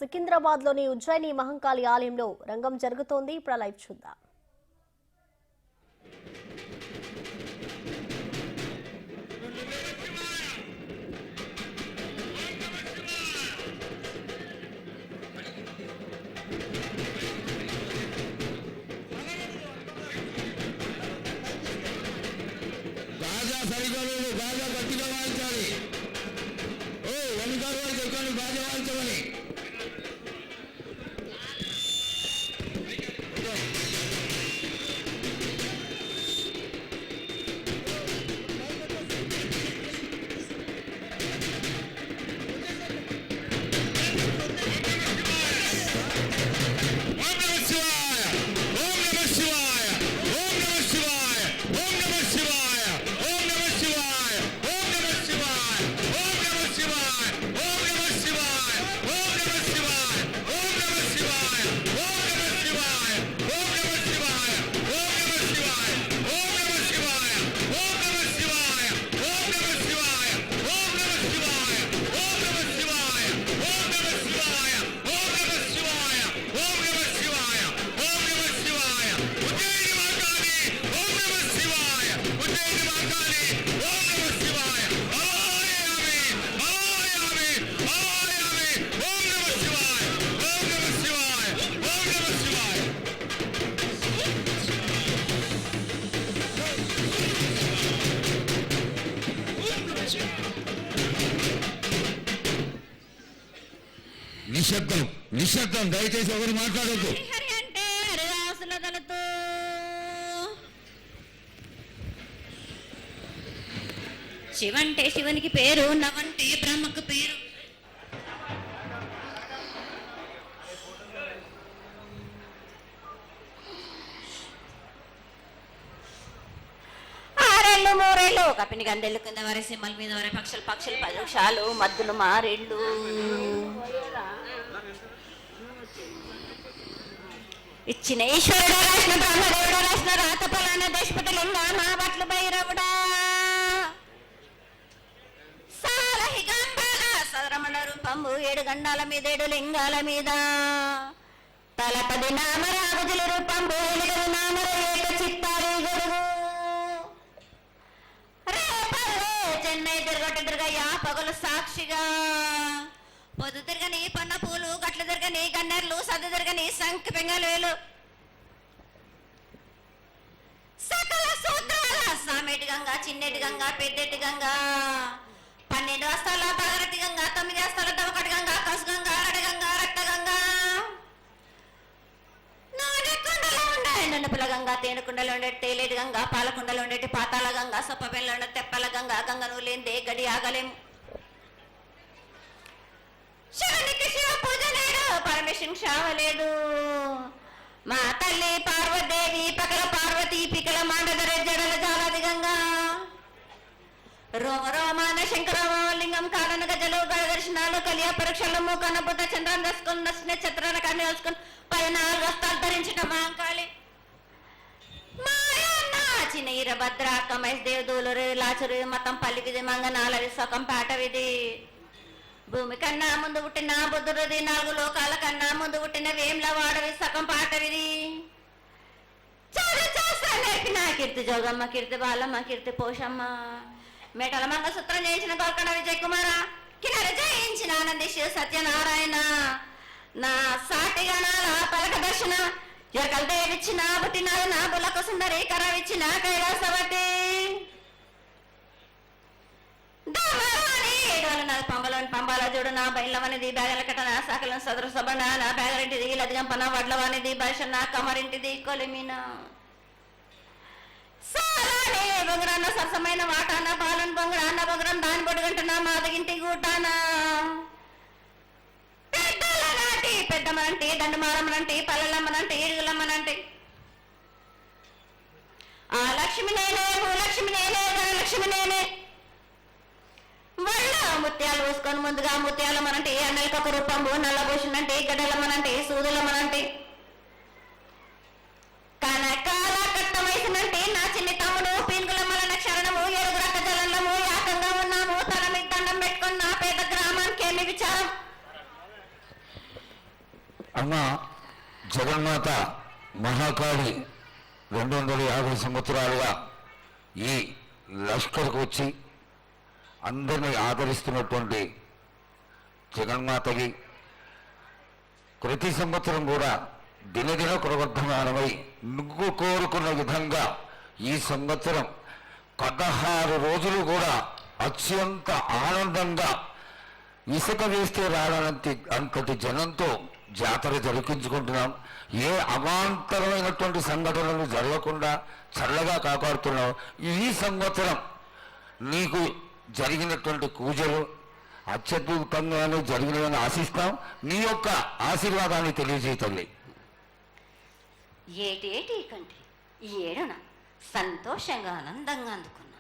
సికింద్రాబాద్ లోని ఉజ్జయిని మహంకాళి ఆలయంలో రంగం జరుగుతోంది. ఇప్పుడు లైవ్ చూద్దాం. బాగా గట్టిగా వాయించాలి. ఓ వెనుకాల వారు చెప్పండి, బాగా వాయించమని. నిశ్శబ్దం, నిశ్శబ్దం. దయచేసి ఎవరు మాట్లాడద్దు. అంటే హరిదాసులతో శివంటే శివునికి పేరు, నవంటే బ్రహ్మకు పేరు. ఆరేళ్ళు మూరేళ్ళు కపిని గందెళ్ళు కింద వరే సింహల మీద వరే పక్షులు పక్షులు 10 వృక్షాలు మద్దులు మారేళ్ళు. ఇచ్చిన ఈశ్వరుడు రాసిన బ్రహ్మదేవుడు రాసిన రాత ఫలాన దేశపతి లింగ మా బట్లు భైరవుడా సాలహిగంబాల సరమణ రూపంబు 7 గండాల మీద 7 లింగాల మీద తలపది నామరాగుజుల రూపంబు 8 నామర ఏక చిత్తారి గొడుగు రేపల్లే చెన్నై తిరగయ్యా పగలు సాక్షిగా పొద్దు తిరగని పన్న పూలు గట్లు తిరగని గన్నెర్లు సద్దు తిరగని సంఖ్య పెంగలేలు సకల సూత్రాల సామెటి గంగా చిన్నెటి గంగా పెద్దెటి గంగా 12 వస్తాల పగరటి గంగా 9 వస్తాల దవకటి గంగా కసు గంగా అడగంగా రక్త గంగా నాడెకుండలో ఉండే నన్నపుల గంగా తేనెకుండలో ఉండే తేలేటి గంగా పాలకుండలో ఉండేటి పాతాల గంగా సొప్ప బెల్లో ఉండే తెప్పల గంగా గంగను లేందే గడి ఆగలేము. శివునికి శివ పూజ లేడు, పరమేశ్వరుని క్షావలేదు. మా తల్లి పార్వదేవి పకల పార్వతి పికల మాండధర జడల జాలాది గంగా రోమ రోమాన శంకరలింగం కారణ గజలు దర్శనాలు కలియ పరీక్షలు మూకన్న బుద్ధ చంద్రం దసుకుని నక్షత్రాల కన్నీ వేసుకుని 14 వస్తాలు ధరించిన మాంకాళి మాయన్న చిన్న ఈరభద్ర కమేష్ దేవదూలు లాచురు మతం పల్లికిది మంగనాలవి సొకం పాటవిది భూమి కన్నా ముందు పుట్టిన బుద్ధుడిది 4 లోకాల కన్నా ముందు పుట్టిన వేమ్ల వాడవి సగం పాటవిది నేర్పిన కీర్తి జోగమ్మ కీర్తి బాలమ్మ కీర్తి పోషమ్మ మేటల మంగసూత్రం చేయించిన గోల్కొండ విజయ్ కుమార కిన్నెర జయించిన ఆనంది శివ సత్యనారాయణ నా సాటిగా నాల పలక దర్శన ఎరకల దేవిచ్చిన పుట్టినాడు నా బులకు సుందరి కరవిచ్చిన కైలాసవతి పంబాల చూడు నా బయలవనిది బ్యాగల కట్టన సకలం సదరు సబన నా బ్యాగరింటిది లదిగంపన వడ్లవానిది బర్షన్న కమరింటిది కొలిమిన సారానే బొంగరాన్న సరసమైన వాటాన పాలన బొంగరాన్న బొంగరం దాని పొడుగంటున్నా మాదగింటి గూటాన పెద్దల నాటి పెద్దమ్మనంటి దండమారమ్మనంటి పల్లెలమ్మనంటి ఇరుగులమ్మనంటి ఆ లక్ష్మి నేనే భూలక్ష్మి నేనే ధనలక్ష్మి నేనే వల్ల ముత్యాలు పోసుకొని ముందుగా ముత్యాలు మనంటే అన్నలకి ఒక రూపంబు నల్లబోషునంటే గడ్డలమ్మనంటే సూదులమ్మనంటే కనకాల కట్ట వయసునంటే నా చిన్ని తమ్ముడు పీనుగులమ్మల క్షరణము 7 రక జలంలో యాకంగా ఉన్నాము తల మీద దండం పెట్టుకుని నా పేద గ్రామానికి ఏమి విచారం అమ్మ జగన్మాత మహాకాళి 250 సంవత్సరాలుగా ఈ లష్కర్కు వచ్చి అందరినీ ఆదరిస్తున్నటువంటి జగన్మాతకి ప్రతి సంవత్సరం కూడా దినదిన ప్రవర్ధమానమై నువ్వు కోరుకున్న విధంగా ఈ సంవత్సరం 16 రోజులు కూడా అత్యంత ఆనందంగా ఇసుక వేస్తే రానంత అంతటి జనంతో జాతర జరిపించుకుంటున్నాం. ఏ అవాంతరమైనటువంటి సంఘటనలు జరగకుండా చల్లగా కాపాడుతున్నాం. ఈ సంవత్సరం నీకు జరిగినటువంటి పూజలు అత్యద్భుతంగానే జరిగినవని ఆశిస్తాం. నీ యొక్క ఆశీర్వాదాన్ని తెలియజేయ తల్లి. ఏటేటి కంటే ఈ ఏడున సంతోషంగా ఆనందంగా అందుకున్నా.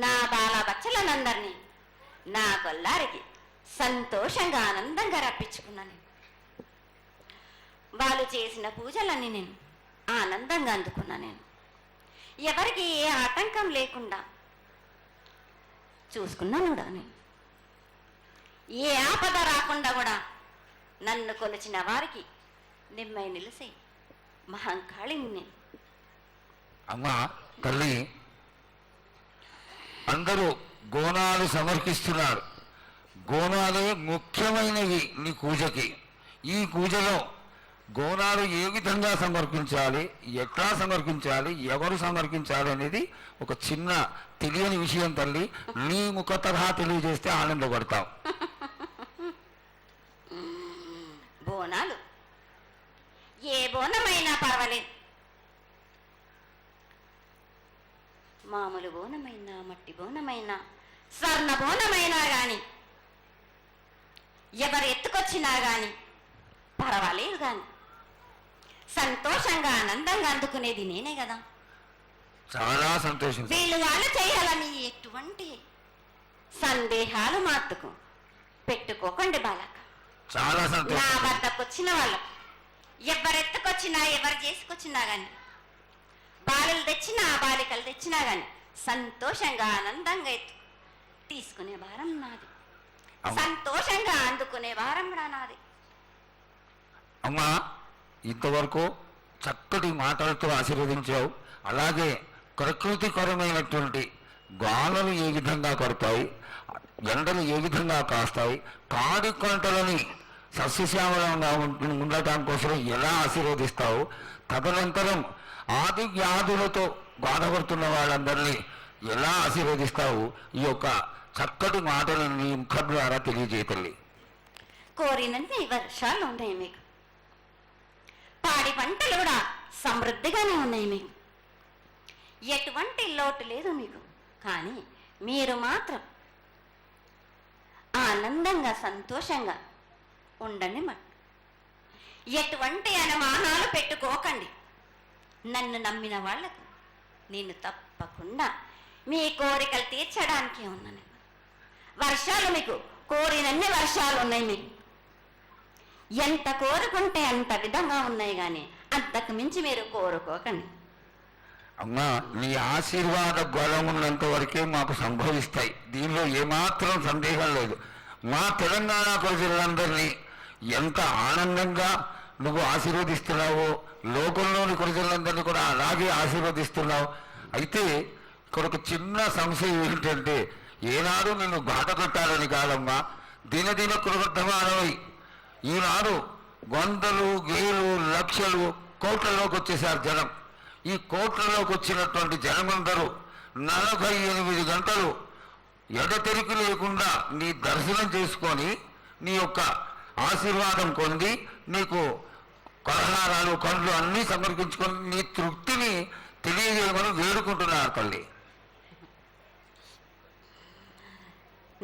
నా బాల బచ్చలనందరినీ నా గొల్లారికి సంతోషంగా ఆనందంగా రప్పించుకున్నాను. వాళ్ళు చేసిన పూజలన్నీ నేను ఆనందంగా అందుకున్నా. నేను ఎవరికి ఏ ఆటంకం లేకుండా చూసుకున్నాను కూడా. నేను ఏ ఆపద రాకుండా కూడా నన్ను కొలిచిన వారికి నిమ్మై నిలిసే మహంకాళిని నేను. అమ్మ తల్లి, అందరూ గోనాలు సమర్పిస్తున్నారు. గోనాలే ముఖ్యమైనవి నీ పూజకి. ఈ పూజలో గోనాలు ఏ విధంగా సమర్పించాలి, ఎట్లా సమర్పించాలి, ఎవరు సమర్పించాలి అనేది ఒక చిన్న తెలియని విషయం తల్లి. నీ ముఖ తరహా తెలియజేస్తే ఆనందపడతావు. బోనాలు ఏ బోనమైనా పర్వాలేదు. మామూలు బోనమైనా, మట్టి బోనమైనా, స్వర్ణ బోనమైనా కానీ, ఎవరు ఎత్తుకొచ్చినా కానీ పర్వాలేదు. కానీ సంతోషంగా ఆనందంగా అందుకునేది నేనే కదా. చాలా సంతోషం. వీళ్ళు వాళ్ళు చేయాలని ఎటువంటి సందేహాలు మాత్రకు పెట్టుకోకండి బాలక. చాలా నా సంతోషం. వద్దకు వచ్చిన వాళ్ళు ఎవరెత్తుకొచ్చినా, ఎవరు చేసుకొచ్చినా గాని, బాలలు తెచ్చినా బాలికలు తెచ్చినా గాని సంతోషంగా ఆనందంగా తీసుకునే భారం నాది. సంతోషంగా అందుకునే భారం కూడా నాది. అమ్మా, ఇంతవరకు చక్కటి మాటలతో ఆశీర్వదించావు. అలాగే ప్రకృతికరమైనటువంటి గాలులు ఏ విధంగా కొడతాయి, ఎండలు ఏ విధంగా కాస్తాయి, కాడి కొంటలని సస్యశ్యామలంగా ఉండటం కోసం ఎలా ఆశీర్వదిస్తావు, తదనంతరం ఆది వ్యాధులతో బాధపడుతున్న వాళ్ళందరినీ ఎలా ఆశీర్వదిస్తావు, ఈ యొక్క చక్కటి మాటలు నీ ముఖం ద్వారా తెలియజేతల్లి. కోరినన్ని వర్షాలు ఉన్నాయి మీకు. పాడి పంటలు కూడా సమృద్ధిగానే ఉన్నాయి మీకు. ఎటువంటి లోటు లేదు మీకు. కానీ మీరు మాత్రం ఆనందంగా సంతోషంగా ఉండండి. ఎటువంటి అనుమానాలు పెట్టుకోకండి. నన్ను నమ్మిన వాళ్లకు నేను తప్పకుండా మీ కోరికలు తీర్చడానికి ఉన్నాను. వర్షాలు మీకు కోరినన్ని వర్షాలు ఉన్నాయి. మీకు ఎంత కోరుకుంటే అంత విధంగా ఉన్నాయి. కానీ అంతకు మించి మీరు కోరుకోకండి. అమ్మా, నీ ఆశీర్వాద బలం ఉన్నంత వరకే మాకు సంభవిస్తాయి. దీనిలో ఏమాత్రం సందేహం లేదు. మా తెలంగాణ ప్రజలందరినీ ఎంత ఆనందంగా నువ్వు ఆశీర్వదిస్తున్నావో, లోకంలోని ప్రజలందరినీ కూడా అలాగే ఆశీర్వదిస్తున్నావు. అయితే ఇక్కడ ఒక చిన్న సంశయం ఏంటంటే, ఏనాడు నిన్ను బాట కట్టాలని కాదమ్మా, దినదిన కృవర్ధమానమై ఈనాడు వందలు, వేలు, లక్షలు, కోట్లలోకి వచ్చేసారు జనం. ఈ కోట్లలోకి వచ్చినటువంటి జనమందరూ 48 గంటలు ఎడతెరికి లేకుండా నీ దర్శనం చేసుకొని నీ యొక్క ఆశీర్వాదం పొంది నీకు పలహారాలు, పండ్లు అన్నీ సమర్పించుకొని నీ తృప్తిని తెలియజేయమని వేడుకుంటున్నారు తల్లి.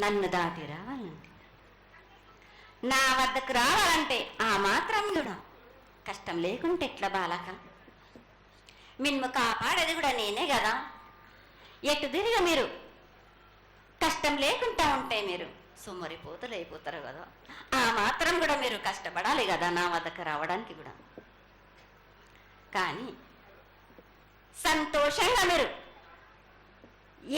నన్ను దాటి రావాలంటే, నా వద్దకు రావాలంటే ఆ మాత్రం కూడా కష్టం లేకుంటే ఎట్లా బాలక? మిన్ను కాపాడేది కూడా నేనే కదా. ఎటు తిరిగి మీరు కష్టం లేకుండా ఉంటే మీరు సొమ్మరిపోతలు అయిపోతారు కదా. ఆ మాత్రం కూడా మీరు కష్టపడాలి కదా నా వద్దకు రావడానికి కూడా. కానీ సంతోషంగా మీరు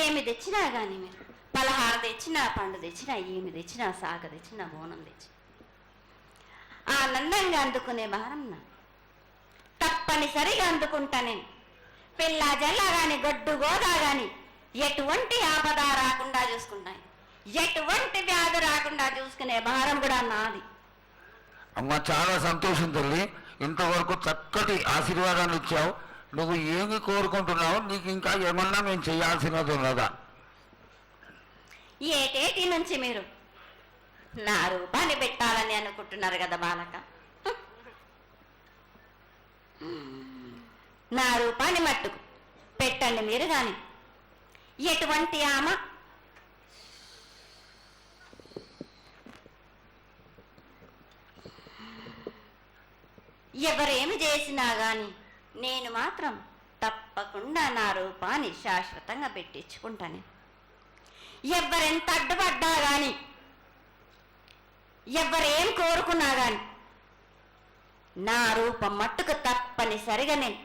ఏమి తెచ్చినా కానీ, మీరు పలహారం తెచ్చినా, పండు తెచ్చినా, ఏమి తెచ్చినా, సాగ తెచ్చినా, బోనం తెచ్చినా ఆనందంగా అందుకునే భారం నా. తప్పనిసరిగా అందుకుంటా నేను. పిల్ల జల్ల గాని గొడ్డు గోదా గాని ఎటువంటి ఆపద రాకుండా చూసుకుంటాను, ఎటువంటి వ్యాధి రాకుండా చూసుకునే భారం కూడా నాది. అమ్మ చాలా సంతోషం తల్లి, ఇంతవరకు చక్కటి ఆశీర్వాదాన్ని ఇచ్చావు. నువ్వు ఏమి కోరుకుంటున్నావు? నీకు ఇంకా ఏమన్నా మేము చేయాల్సినది ఉన్నదా? ఏటేటి నుంచి మీరు నా రూపాన్ని పెట్టాలని అనుకుంటున్నారు కదా బాలక. నా రూపాన్ని మట్టుకు పెట్టండి మీరు గాని. ఎటువంటి ఆమె ఎవరేమి చేసినా గాని నేను మాత్రం తప్పకుండా నా రూపాన్ని శాశ్వతంగా పెట్టించుకుంటాను. ఎవరెంత అడ్డుపడ్డా గాని, ఎవరేం కోరుకున్నా గాని నా రూపం మట్టుకు తప్పనిసరిగా నేను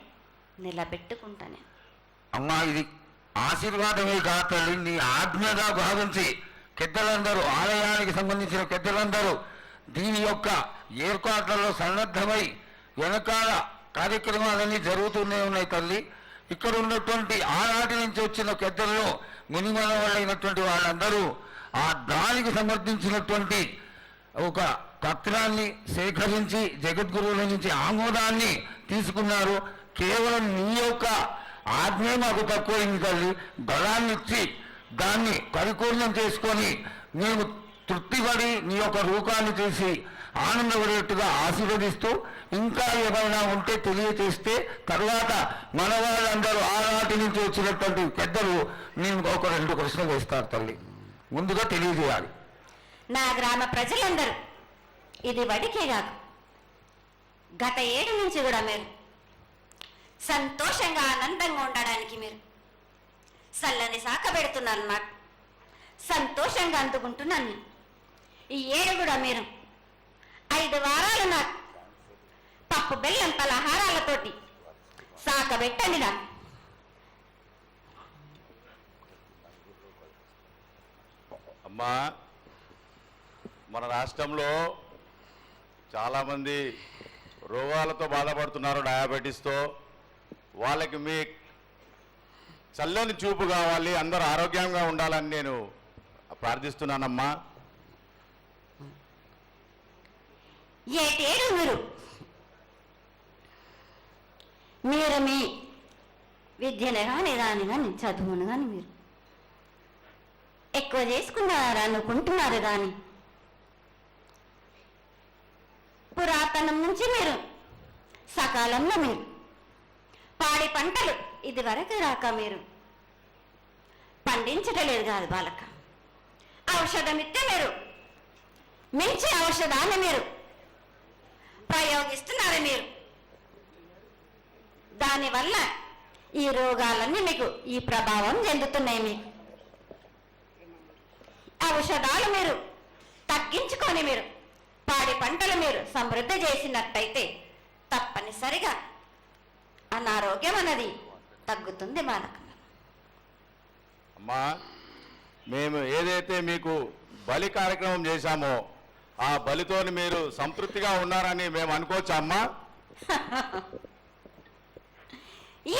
నిలబెట్టుకుంటాను. అమ్మా ఇది ఆశీర్వాదమే కాదు తల్లి, నీ ఆజ్ఞగా భావించి పెద్దలందరూ, ఆలయానికి సంబంధించిన పెద్దలందరూ దీని యొక్క ఏర్పాట్లలో సన్నద్ధమై వెనకాల కార్యక్రమాలన్నీ జరుగుతూనే ఉన్నాయి తల్లి. ఇక్కడ ఉన్నటువంటి ఆనాటి నుంచి వచ్చిన పెద్దల్లో మునిమన వాళ్ళైనటువంటి వాళ్ళందరూ ఆ దానికి సమర్థించినటువంటి ఒక పత్రాన్ని సేకరించి జగద్గురువుల నుంచి ఆమోదాన్ని తీసుకున్నారు. కేవలం నీ యొక్క ఆజ్ఞే మాకు తక్కువైంది తల్లి. బలాన్ని ఇచ్చి దాన్ని పరిపూర్ణం చేసుకొని మేము తృప్తిపడి నీ యొక్క రూపాన్ని చూసి ఆనందపడేట్టుగా ఆశీర్వదిస్తూ, ఇంకా ఏమైనా ఉంటే తెలియచేస్తే తర్వాత మన వాళ్ళందరూ ఆనాటి నుంచి వచ్చినటువంటి పెద్దలు నేను ఒక 2 ప్రశ్నలు వేస్తారు తల్లి. ముందుగా తెలియజేయాలి. నా గ్రామ ప్రజలందరూ ఇది వడికే కాదు, గత 7 నుంచి కూడా మీరు సంతోషంగా ఆనందంగా ఉండడానికి మీరు చల్లని శాఖ పెడుతున్నారు. నాకు సంతోషంగా అందుకుంటున్నాను. ఈ 7 కూడా మీరు 5 వారాలు నాకు పప్పు బెల్లం పలహారాలతోటి శాఖ పెట్టండి. నాకు అమ్మా, మన రాష్ట్రంలో చాలామంది రోగాలతో బాధపడుతున్నారు, డయాబెటీస్తో. వాళ్ళకి మీ చల్లని చూపు కావాలి, అందరూ ఆరోగ్యంగా ఉండాలని నేను ప్రార్థిస్తున్నానమ్మా. ఏటేడు మీరు మీ విద్యను కానీ దాని కానీ చదువును కానీ మీరు ఎక్కువ చేసుకున్నారు అనుకుంటున్నారు. కానీ పురాతనం నుంచి మీరు సకాలంలో మీరు పాడి పంటలు ఇది వరకు రాక మీరు పండించటలేదు కాదు బాలక. ఔషధం ఇస్తే మీరు మించి ఔషధాన్ని మీరు ప్రయోగిస్తున్నారు. మీరు దానివల్ల ఈ రోగాలన్నీ మీకు ఈ ప్రభావం చెందుతున్నాయి. మీకు ఔషధాలు మీరు తగ్గించుకొని మీరు పాడి పంటలు మీరు సమృద్ధి చేసినట్టయితే తప్పనిసరిగా అనారోగ్యం అన్నది తగ్గుతుంది బాలక. అమ్మా, మేము ఏదైతే మీకు బలి కార్యక్రమం చేశామో ఆ బలితోని మీరు సంతృప్తిగా ఉన్నారని మేము అనుకోవచ్చా అమ్మా?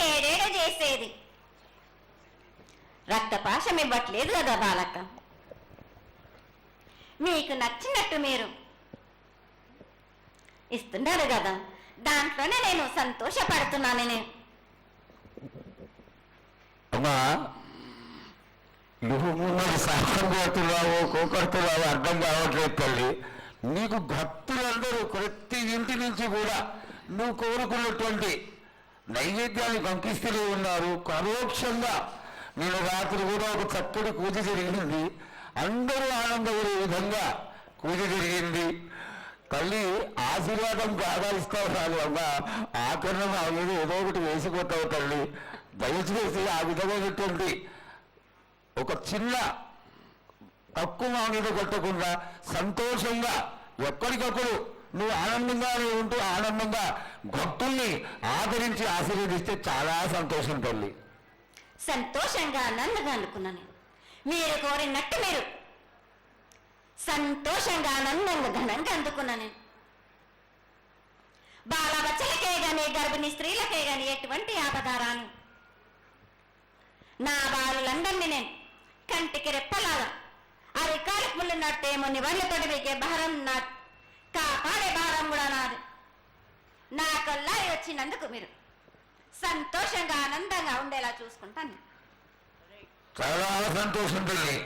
ఏడేడ చేసేది రక్తపాశం ఇవ్వట్లేదు కదా బాలక. మీకు నచ్చినట్టు మీరు ఇస్తున్నారు కదా, దాంట్లోనే నేను సంతోషపడుతున్నాను. నేను అమ్మా, నువ్వు ముందు శాస్త్రం చేస్తున్నావు, కోకడుతున్నావు అర్థం కావట్లేదు తల్లి. నీకు భక్తులందరూ ప్రతి ఇంటి నుంచి కూడా నువ్వు కోరుకున్నటువంటి నైవేద్యాన్ని పంపిస్తూనే ఉన్నారు. పరోక్షంగా నేను రాత్రి కూడా ఒక చక్కటి పూజ జరిగింది, అందరూ ఆనందపడే విధంగా పూజ జరిగింది. తల్లి ఆశీర్వాదం కాదాలిస్తావు రాదు అమ్మా, ఆకరణ ఆ మీద ఏదో ఒకటి వేసిపోతావు తల్లి. దయచేసి ఆ విధమైనటువంటి ఒక చిన్న తక్కువ మా మీద కొట్టకుండా సంతోషంగా ఎప్పటికప్పుడు నువ్వు ఆనందంగానే ఉంటూ ఆనందంగా భక్తుల్ని ఆదరించి ఆశీర్వదిస్తే చాలా సంతోషం తల్లి. సంతోషంగా ఆనందంగా అనుకున్నాను. మీరు కోరినట్టు మీరు సంతోషంగా ఆనందంగా ఘనంగా అందుకున్నాను. గర్భిణీ స్త్రీలకే గాని ఎటువంటి ఆపదారాను. నా బాలులందరినీ నేను కంటికి రెప్పలాగా అరికాలకు ముళ్ళున్నట్టేమో నివళ్ళతోటి వీకే భారం నా కాపాడే భారం కూడా నాది. నా కొల్లారి వచ్చినందుకు మీరు సంతోషంగా ఆనందంగా ఉండేలా చూసుకుంటాను. చాలా సంతోషం తల్లి.